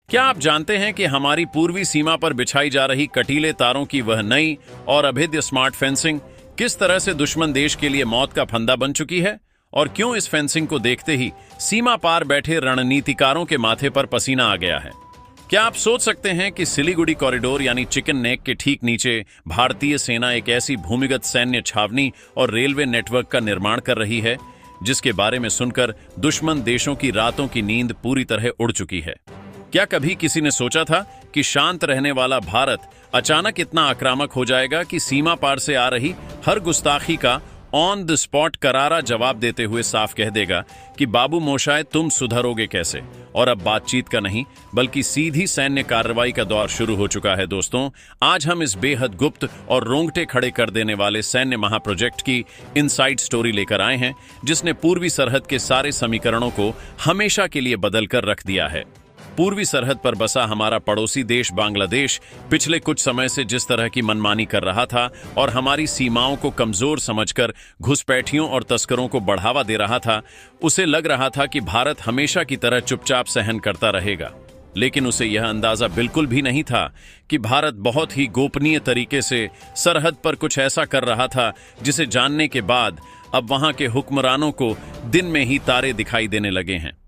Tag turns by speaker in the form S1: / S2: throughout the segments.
S1: क्या आप जानते हैं कि हमारी पूर्वी सीमा पर बिछाई जा रही कटीले तारों की वह नई और अभेद्य स्मार्ट फेंसिंग किस तरह से दुश्मन देश के लिए मौत का फंदा बन चुकी है और क्यों इस फेंसिंग को देखते ही सीमा पार बैठे रणनीतिकारों के माथे पर पसीना आ गया है। क्या आप सोच सकते हैं कि सिलीगुड़ी कॉरिडोर यानी चिकन नेक के ठीक नीचे भारतीय सेना एक ऐसी भूमिगत सैन्य छावनी और रेलवे नेटवर्क का निर्माण कर रही है जिसके बारे में सुनकर दुश्मन देशों की रातों की नींद पूरी तरह उड़ चुकी है। क्या कभी किसी ने सोचा था कि शांत रहने वाला भारत अचानक इतना आक्रामक हो जाएगा कि सीमा पार से आ रही हर गुस्ताखी का ऑन द स्पॉट करारा जवाब देते हुए साफ कह देगा कि बाबू मोशाय तुम सुधरोगे कैसे। और अब बातचीत का नहीं बल्कि सीधी सैन्य कार्रवाई का दौर शुरू हो चुका है। दोस्तों, आज हम इस बेहद गुप्त और रोंगटे खड़े कर देने वाले सैन्य महाप्रोजेक्ट की इनसाइड स्टोरी लेकर आए हैं जिसने पूर्वी सरहद के सारे समीकरणों को हमेशा के लिए बदलकर रख दिया है। पूर्वी सरहद पर बसा हमारा पड़ोसी देश बांग्लादेश पिछले कुछ समय से जिस तरह की मनमानी कर रहा था और हमारी सीमाओं को कमजोर समझकर घुसपैठियों और तस्करों को बढ़ावा दे रहा था, उसे लग रहा था कि भारत हमेशा की तरह चुपचाप सहन करता रहेगा। लेकिन उसे यह अंदाजा बिल्कुल भी नहीं था कि भारत बहुत ही गोपनीय तरीके से सरहद पर कुछ ऐसा कर रहा था जिसे जानने के बाद अब वहां के हुक्मरानों को दिन में ही तारे दिखाई देने लगे हैं।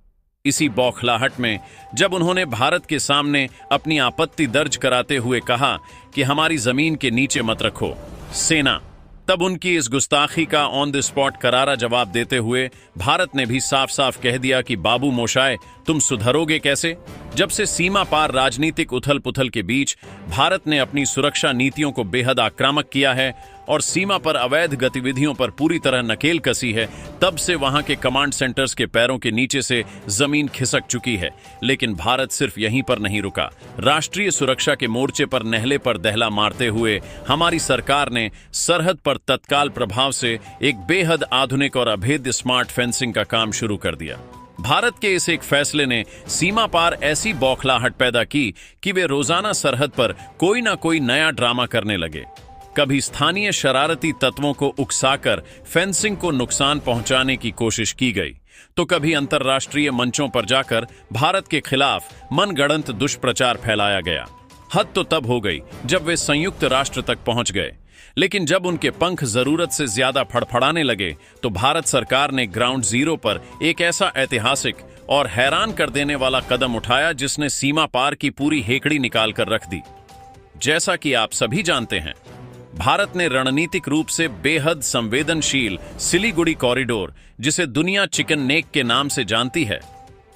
S1: इसी बौखलाहट में जब उन्होंने भारत के सामने अपनी आपत्ति दर्ज कराते हुए कहा कि हमारी जमीन के नीचे मत रखो सेना, तब उनकी इस गुस्ताखी का ऑन द स्पॉट करारा जवाब देते हुए भारत ने भी साफ साफ कह दिया कि बाबू मोशाय तुम सुधरोगे कैसे। जब से सीमा पार राजनीतिक उथल पुथल के बीच भारत ने अपनी सुरक्षा नीतियों को बेहद आक्रामक किया है और सीमा पर अवैध गतिविधियों पर पूरी तरह नकेल कसी है, तब से वहां के कमांड सेंटर्स के पैरों के नीचे से जमीन खिसक चुकी है। लेकिन भारत सिर्फ यहीं पर नहीं रुका। राष्ट्रीय सुरक्षा के मोर्चे पर नहले पर दहला मारते हुए हमारी सरकार ने सरहद पर तत्काल प्रभाव से एक बेहद आधुनिक और अभेद्य स्मार्ट फेंसिंग का काम शुरू कर दिया। भारत के इस एक फैसले ने सीमा पार ऐसी बौखलाहट पैदा की कि वे रोजाना सरहद पर कोई ना कोई नया ड्रामा करने लगे। कभी स्थानीय शरारती तत्वों को उकसाकर फेंसिंग को नुकसान पहुंचाने की कोशिश की गई, तो कभी अंतर्राष्ट्रीय मंचों पर जाकर भारत के खिलाफ मनगढ़ंत दुष्प्रचार फैलाया गया। हद तो तब हो गई जब वे संयुक्त राष्ट्र तक पहुंच गए, लेकिन जब उनके पंख जरूरत से ज्यादा फड़फड़ाने लगे तो भारत सरकार ने ग्राउंड जीरो पर एक ऐसा ऐतिहासिक और हैरान कर देने वाला कदम उठाया जिसने सीमा पार की पूरी हेकड़ी निकाल कर रख दी। जैसा कि आप सभी जानते हैं, भारत ने रणनीतिक रूप से बेहद संवेदनशील सिलीगुड़ी कॉरिडोर, जिसे दुनिया चिकन नेक के नाम से जानती है,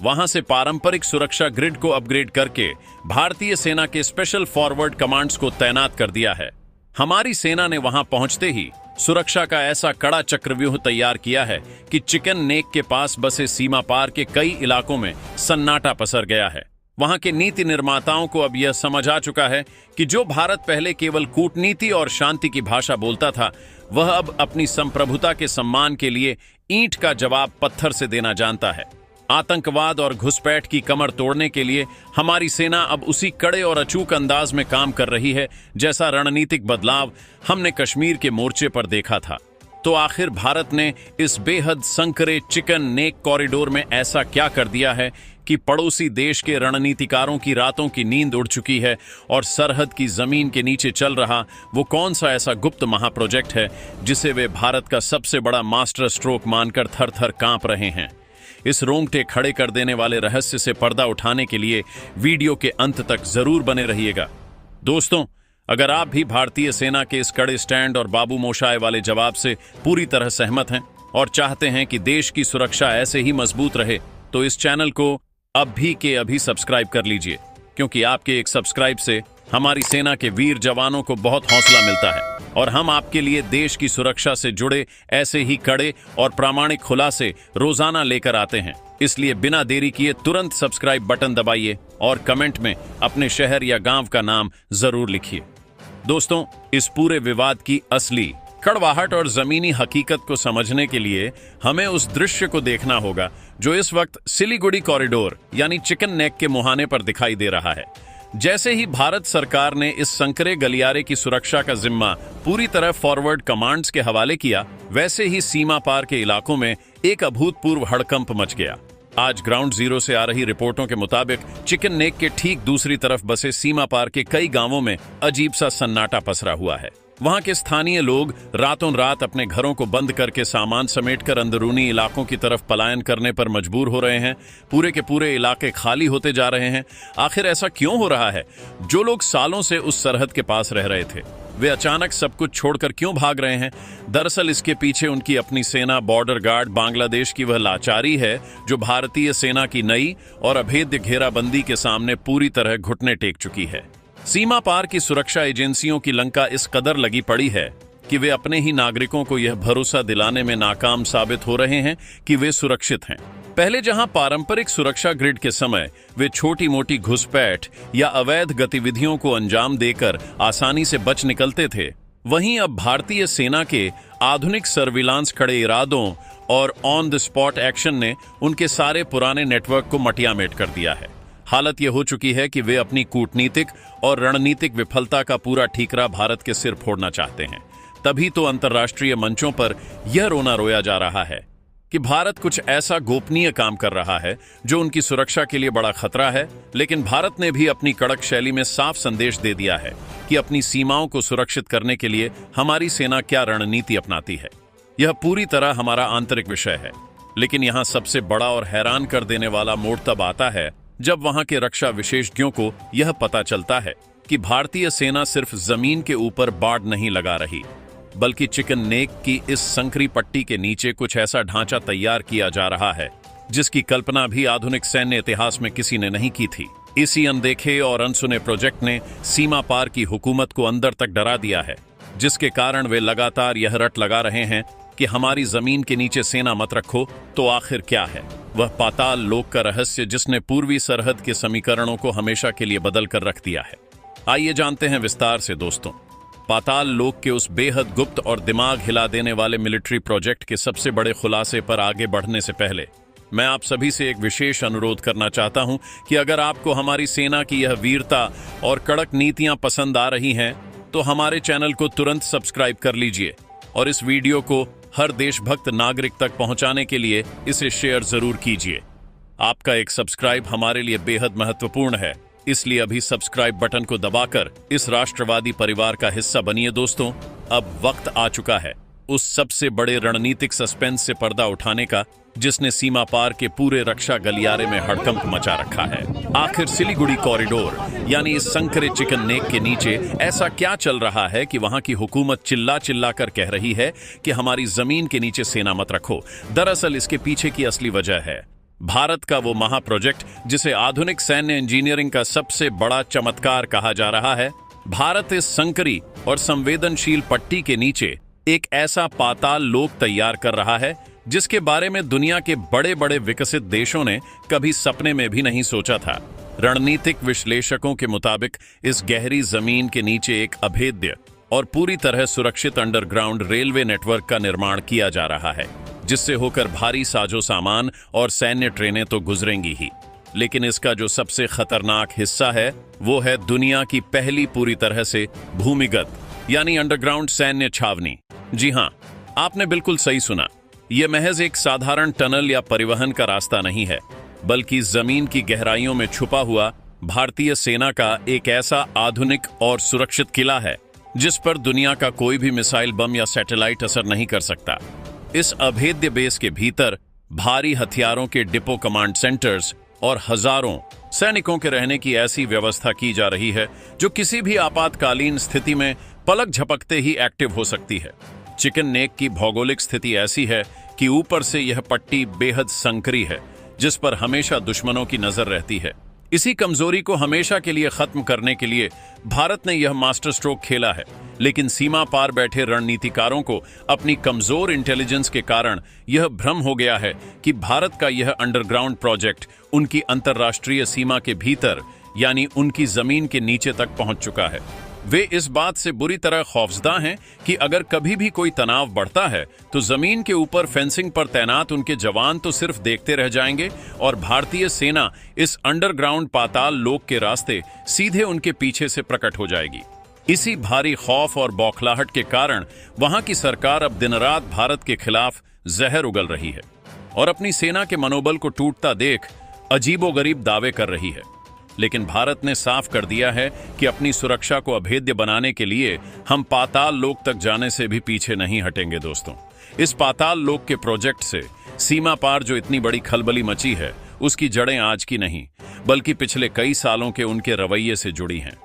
S1: वहां से पारंपरिक सुरक्षा ग्रिड को अपग्रेड करके भारतीय सेना के स्पेशल फॉरवर्ड कमांड्स को तैनात कर दिया है। हमारी सेना ने वहां पहुंचते ही सुरक्षा का ऐसा कड़ा चक्रव्यूह तैयार किया है कि चिकन नेक के पास बसे सीमा पार के कई इलाकों में सन्नाटा पसर गया है। वहां के नीति निर्माताओं को अब यह समझ आ चुका है कि जो भारत पहले केवल कूटनीति और शांति की भाषा बोलता था, वह अब अपनी संप्रभुता के सम्मान के लिए ईंट का जवाब पत्थर से देना जानता है। आतंकवाद और घुसपैठ की कमर तोड़ने के लिए हमारी सेना अब उसी कड़े और अचूक अंदाज में काम कर रही है जैसा रणनीतिक बदलाव हमने कश्मीर के मोर्चे पर देखा था। तो आखिर भारत ने इस बेहद संकरे चिकन नेक कॉरिडोर में ऐसा क्या कर दिया है कि पड़ोसी देश के रणनीतिकारों की रातों की नींद उड़ चुकी है और सरहद की जमीन के नीचे चल रहा वो कौन सा ऐसा गुप्त महाप्रोजेक्ट है जिसे वे भारत का सबसे बड़ा मास्टर स्ट्रोक मानकर थर थर कांप रहे हैं। इस रोंगटे खड़े कर देने वाले रहस्य से पर्दा उठाने के लिए वीडियो के अंत तक जरूर बने रहिएगा। दोस्तों, अगर आप भी भारतीय सेना के इस कड़े स्टैंड और बाबू मोशाय वाले जवाब से पूरी तरह सहमत हैं और चाहते हैं कि देश की सुरक्षा ऐसे ही मजबूत रहे, तो इस चैनल को अब भी के अभी सब्सक्राइब कर लीजिए, क्योंकि आपके एक सब्सक्राइब से हमारी सेना के वीर जवानों को बहुत हौसला मिलता है और हम आपके लिए देश की सुरक्षा से जुड़े ऐसे ही कड़े और प्रामाणिक खुलासे रोजाना लेकर आते हैं। इसलिए बिना देरी किए तुरंत सब्सक्राइब बटन दबाइए और कमेंट में अपने शहर या गांव का नाम जरूर लिखिए। दोस्तों, इस पूरे विवाद की असली कड़वाहट और जमीनी हकीकत को समझने के लिए हमें उस दृश्य को देखना होगा जो इस वक्त सिलीगुड़ी कॉरिडोर यानी चिकन नेक के मुहाने पर दिखाई दे रहा है। जैसे ही भारत सरकार ने इस संकरे गलियारे की सुरक्षा का जिम्मा पूरी तरह फॉरवर्ड कमांड्स के हवाले किया, वैसे ही सीमा पार के इलाकों में एक अभूतपूर्व हड़कंप मच गया। आज ग्राउंड जीरो से आ रही रिपोर्टों के मुताबिक चिकन नेक के ठीक दूसरी तरफ बसे सीमा पार के कई गांवों में अजीब सा सन्नाटा पसरा हुआ है। वहां के स्थानीय लोग रातों रात अपने घरों को बंद करके सामान समेटकर अंदरूनी इलाकों की तरफ पलायन करने पर मजबूर हो रहे हैं। पूरे के पूरे इलाके खाली होते जा रहे हैं। आखिर ऐसा क्यों हो रहा है? जो लोग सालों से उस सरहद के पास रह रहे थे, वे अचानक सब कुछ छोड़कर क्यों भाग रहे हैं? दरअसल इसके पीछे उनकी अपनी सेना, बॉर्डर गार्ड, बांग्लादेश की वह लाचारी है जो भारतीय सेना की नई और अभेद्य घेराबंदी के सामने पूरी तरह घुटने टेक चुकी है। सीमा पार की सुरक्षा एजेंसियों की लंका इस कदर लगी पड़ी है कि वे अपने ही नागरिकों को यह भरोसा दिलाने में नाकाम साबित हो रहे हैं कि वे सुरक्षित हैं। पहले जहां पारंपरिक सुरक्षा ग्रिड के समय वे छोटी मोटी घुसपैठ या अवैध गतिविधियों को अंजाम देकर आसानी से बच निकलते थे, वहीं अब भारतीय सेना के आधुनिक सर्विलांस खड़े इरादों और ऑन द स्पॉट एक्शन ने उनके सारे पुराने नेटवर्क को मटियामेट कर दिया है। हालत यह हो चुकी है कि वे अपनी कूटनीतिक और रणनीतिक विफलता का पूरा ठीकरा भारत के सिर फोड़ना चाहते हैं। तभी तो अंतर्राष्ट्रीय मंचों पर यह रोना रोया जा रहा है कि भारत कुछ ऐसा गोपनीय काम कर रहा है जो उनकी सुरक्षा के लिए बड़ा खतरा है। लेकिन भारत ने भी अपनी कड़क शैली में साफ संदेश दे दिया है कि अपनी सीमाओं को सुरक्षित करने के लिए हमारी सेना क्या रणनीति अपनाती है। यह पूरी तरह हमारा आंतरिक विषय है। लेकिन यहां सबसे बड़ा और हैरान कर देने वाला मोड़ तब आता है जब वहां के रक्षा विशेषज्ञों को यह पता चलता है कि भारतीय सेना सिर्फ जमीन के ऊपर बाड़ नहीं लगा रही, बल्कि चिकन नेक की इस संकरी पट्टी के नीचे कुछ ऐसा ढांचा तैयार किया जा रहा है जिसकी कल्पना भी आधुनिक सैन्य इतिहास में किसी ने नहीं की थी। इसी अनदेखे और अनसुने प्रोजेक्ट ने सीमा पार की हुकूमत को अंदर तक डरा दिया है, जिसके कारण वे लगातार यह रट लगा रहे हैं कि हमारी जमीन के नीचे सेना मत रखो। तो आखिर क्या है वह पाताल लोक का रहस्य जिसने पूर्वी सरहद के समीकरणों को हमेशा के लिए बदल कर रख दिया है? आइए जानते हैं विस्तार से दोस्तों। पाताल लोक के उस बेहद गुप्त और दिमाग हिला देने वाले मिलिट्री प्रोजेक्ट के सबसे बड़े खुलासे पर आगे बढ़ने से पहले मैं आप सभी से एक विशेष अनुरोध करना चाहता हूं कि अगर आपको हमारी सेना की यह वीरता और कड़क नीतियां पसंद आ रही हैं, तो हमारे चैनल को तुरंत सब्सक्राइब कर लीजिए और इस वीडियो को हर देशभक्त नागरिक तक पहुंचाने के लिए इसे शेयर जरूर कीजिए। आपका एक सब्सक्राइब हमारे लिए बेहद महत्वपूर्ण है, इसलिए अभी सब्सक्राइब बटन को दबाकर इस राष्ट्रवादी परिवार का हिस्सा बनिए। दोस्तों, अब वक्त आ चुका है उस सबसे बड़े रणनीतिक सस्पेंस से पर्दा उठाने का जिसने सीमा पार के पूरे रक्षा गलियारे में हड़कंप मचा रखा है। आखिर सिलीगुड़ी कॉरिडोर यानी इस संकरे चिकन नेक के नीचे ऐसा क्या चल रहा है कि वहां की हुकूमत चिल्ला चिल्ला कर कह रही है कि हमारी जमीन के नीचे सेना मत रखो? दरअसल इसके पीछे की असली वजह है भारत का वो महाप्रोजेक्ट जिसे आधुनिक सैन्य इंजीनियरिंग का सबसे बड़ा चमत्कार कहा जा रहा है। भारत इस संकरी और संवेदनशील पट्टी के नीचे एक ऐसा पाताल लोक तैयार कर रहा है जिसके बारे में दुनिया के बड़े बड़े विकसित देशों ने कभी सपने में भी नहीं सोचा था। रणनीतिक विश्लेषकों के मुताबिक इस गहरी जमीन के नीचे एक अभेद्य और पूरी तरह सुरक्षित अंडरग्राउंड रेलवे नेटवर्क का निर्माण किया जा रहा है, जिससे होकर भारी साजो सामान और सैन्य ट्रेनें तो गुजरेंगी ही, लेकिन इसका जो सबसे खतरनाक हिस्सा है वो है दुनिया की पहली पूरी तरह से भूमिगत यानी अंडरग्राउंड सैन्य छावनी। जी हां, आपने बिल्कुल सही सुना। यह महज एक साधारण टनल या परिवहन का रास्ता नहीं है, बल्कि जमीन की गहराइयों में छुपा हुआ भारतीय सेना का एक ऐसा आधुनिक और सुरक्षित किला है जिस पर दुनिया का कोई भी मिसाइल, बम या सैटेलाइट असर नहीं कर सकता। इस अभेद्य बेस के भीतर भारी हथियारों के डिपो, कमांड सेंटर्स और हजारों सैनिकों के रहने की ऐसी व्यवस्था की जा रही है जो किसी भी आपातकालीन स्थिति में पलक झपकते ही एक्टिव हो सकती है। चिकन नेक की भौगोलिक स्थिति ऐसी है कि ऊपर से यह पट्टी बेहद संकरी है जिस पर हमेशा दुश्मनों की नजर रहती है। इसी कमजोरी को हमेशा के लिए खत्म करने के लिए भारत ने यह मास्टर स्ट्रोक खेला है, लेकिन सीमा पार बैठे रणनीतिकारों को अपनी कमजोर इंटेलिजेंस के कारण यह भ्रम हो गया है कि भारत का यह अंडरग्राउंड प्रोजेक्ट उनकी अंतर्राष्ट्रीय सीमा के भीतर यानी उनकी जमीन के नीचे तक पहुंच चुका है। वे इस बात से बुरी तरह खौफजदा हैं कि अगर कभी भी कोई तनाव बढ़ता है तो जमीन के ऊपर फेंसिंग पर तैनात उनके जवान तो सिर्फ देखते रह जाएंगे और भारतीय सेना इस अंडरग्राउंड पाताल लोक के रास्ते सीधे उनके पीछे से प्रकट हो जाएगी। इसी भारी खौफ और बौखलाहट के कारण वहां की सरकार अब दिन रात भारत के खिलाफ जहर उगल रही है। और अपनी सेना के मनोबल को टूटता देख अजीबोगरीब दावे कर रही है। लेकिन भारत ने साफ कर दिया है कि अपनी सुरक्षा को अभेद्य बनाने के लिए हम पाताल लोक तक जाने से भी पीछे नहीं हटेंगे। दोस्तों, इस पाताल लोक के प्रोजेक्ट से सीमा पार जो इतनी बड़ी खलबली मची है, उसकी जड़ें आज की नहीं बल्कि पिछले कई सालों के उनके रवैये से जुड़ी हैं।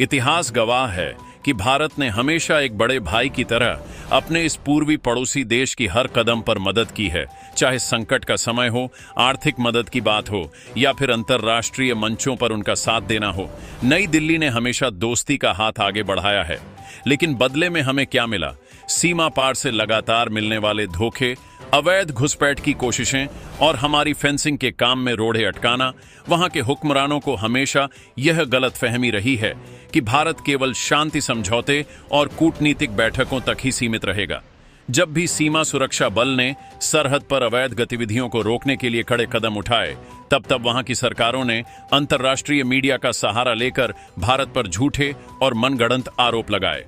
S1: इतिहास गवाह है कि भारत ने हमेशा एक बड़े भाई की तरह अपने इस पूर्वी पड़ोसी देश की हर कदम पर मदद की है, चाहे संकट का समय हो, आर्थिक मदद की बात हो या फिर अंतर्राष्ट्रीय मंचों पर उनका साथ देना हो। नई दिल्ली ने हमेशा दोस्ती का हाथ आगे बढ़ाया है, लेकिन बदले में हमें क्या मिला? सीमा पार से लगातार मिलने वाले धोखे, अवैध घुसपैठ की कोशिशें और हमारी फेंसिंग के काम में रोड़े अटकाना। वहां के हुक्मरानों को हमेशा यह गलतफहमी रही है कि भारत केवल शांति समझौते और कूटनीतिक बैठकों तक ही सीमित रहेगा। जब भी सीमा सुरक्षा बल ने सरहद पर अवैध गतिविधियों को रोकने के लिए कड़े कदम उठाए, तब वहां की सरकारों ने अंतर्राष्ट्रीय मीडिया का सहारा लेकर भारत पर झूठे और मनगढ़ंत आरोप लगाए।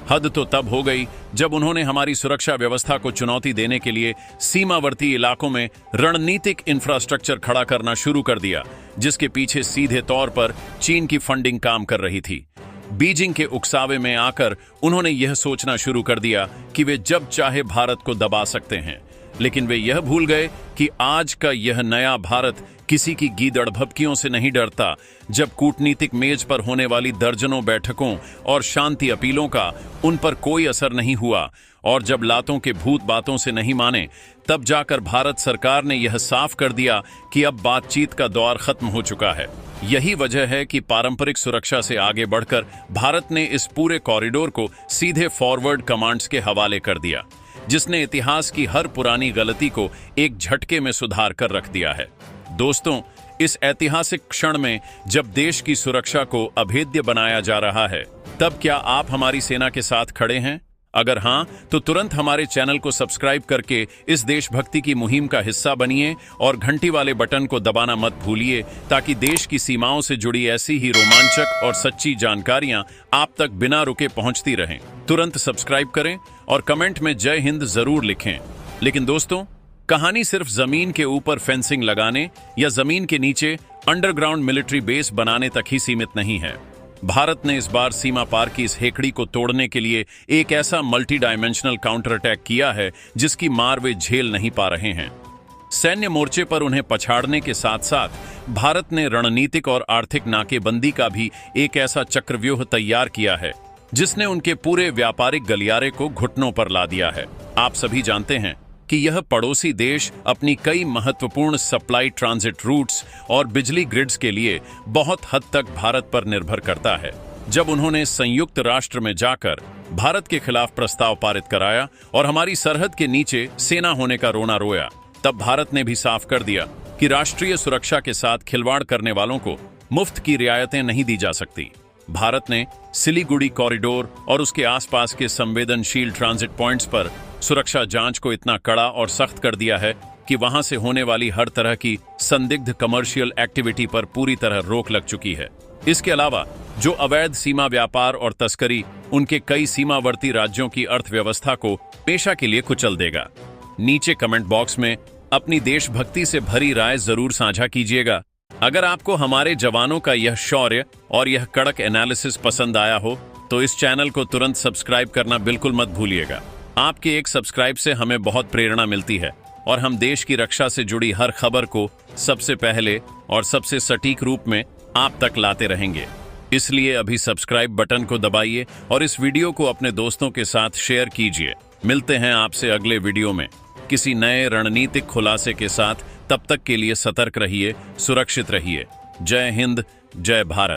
S1: हद तो तब हो गई जब उन्होंने हमारी सुरक्षा व्यवस्था को चुनौती देने के लिए सीमावर्ती इलाकों में रणनीतिक इंफ्रास्ट्रक्चर खड़ा करना शुरू कर दिया, जिसके पीछे सीधे तौर पर चीन की फंडिंग काम कर रही थी। बीजिंग के उकसावे में आकर उन्होंने यह सोचना शुरू कर दिया कि वे जब चाहे भारत को दबा सकते हैं, लेकिन वे यह भूल गए कि आज का यह नया भारत किसी की गीदड़ भभकियों से नहीं डरता। जब कूटनीतिक मेज पर होने वाली दर्जनों बैठकों और शांति अपीलों का उन पर कोई असर नहीं हुआ और जब लातों के भूत बातों से नहीं माने, तब जाकर भारत सरकार ने यह साफ कर दिया कि अब बातचीत का दौर खत्म हो चुका है। यही वजह है कि पारंपरिक सुरक्षा से आगे बढ़कर भारत ने इस पूरे कॉरिडोर को सीधे फॉरवर्ड कमांड्स के हवाले कर दिया, जिसने इतिहास की हर पुरानी गलती को एक झटके में सुधार कर रख दिया है। दोस्तों, इस ऐतिहासिक क्षण में जब देश की सुरक्षा को अभेद्य बनाया जा रहा है, तब क्या आप हमारी सेना के साथ खड़े हैं? अगर हां, तो तुरंत हमारे चैनल को सब्सक्राइब करके इस देशभक्ति की मुहिम का हिस्सा बनिए और घंटी वाले बटन को दबाना मत भूलिए, ताकि देश की सीमाओं से जुड़ी ऐसी ही रोमांचक और सच्ची जानकारियां आप तक बिना रुके पहुंचती रहें। तुरंत सब्सक्राइब करें और कमेंट में जय हिंद जरूर लिखें। लेकिन दोस्तों, कहानी सिर्फ जमीन के ऊपर फेंसिंग लगाने या जमीन के नीचे अंडरग्राउंड मिलिट्री बेस बनाने तक ही सीमित नहीं है। भारत ने इस बार सीमा पार की इस हेकड़ी को तोड़ने के लिए एक ऐसा मल्टी डायमेंशनल काउंटर अटैक किया है जिसकी मार वे झेल नहीं पा रहे हैं। सैन्य मोर्चे पर उन्हें पछाड़ने के साथ साथ भारत ने रणनीतिक और आर्थिक नाकेबंदी का भी एक ऐसा चक्रव्यूह तैयार किया है जिसने उनके पूरे व्यापारिक गलियारे को घुटनों पर ला दिया है। आप सभी जानते हैं कि यह पड़ोसी देश अपनी कई महत्वपूर्ण सप्लाई ट्रांजिट रूट्स और बिजली ग्रिड्स के लिए बहुत हद तक भारत पर निर्भर करता है। जब उन्होंने संयुक्त राष्ट्र में जाकर भारत के खिलाफ प्रस्ताव पारित कराया और हमारी सरहद के नीचे सेना होने का रोना रोया, तब भारत ने भी साफ कर दिया कि राष्ट्रीय सुरक्षा के साथ खिलवाड़ करने वालों को मुफ्त की रियायतें नहीं दी जा सकती। भारत ने सिलीगुड़ी कॉरिडोर और उसके आसपास के संवेदनशील ट्रांजिट पॉइंट्स पर सुरक्षा जांच को इतना कड़ा और सख्त कर दिया है कि वहां से होने वाली हर तरह की संदिग्ध कमर्शियल एक्टिविटी पर पूरी तरह रोक लग चुकी है। इसके अलावा जो अवैध सीमा व्यापार और तस्करी उनके कई सीमावर्ती राज्यों की अर्थव्यवस्था को पेशा के लिए कुचल देगा। नीचे कमेंट बॉक्स में अपनी देशभक्ति से भरी राय जरूर साझा कीजिएगा। अगर आपको हमारे जवानों का यह शौर्य और यह कड़क एनालिसिस पसंद आया हो तो इस चैनल को तुरंत सब्सक्राइब करना बिल्कुल मत भूलिएगा। आपके एक सब्सक्राइब से हमें बहुत प्रेरणा मिलती है और हम देश की रक्षा से जुड़ी हर खबर को सबसे पहले और सबसे सटीक रूप में आप तक लाते रहेंगे। इसलिए अभी सब्सक्राइब बटन को दबाइए और इस वीडियो को अपने दोस्तों के साथ शेयर कीजिए। मिलते हैं आपसे अगले वीडियो में किसी नए रणनीतिक खुलासे के साथ। तब तक के लिए सतर्क रहिए, सुरक्षित रहिए। जय हिंद, जय भारत।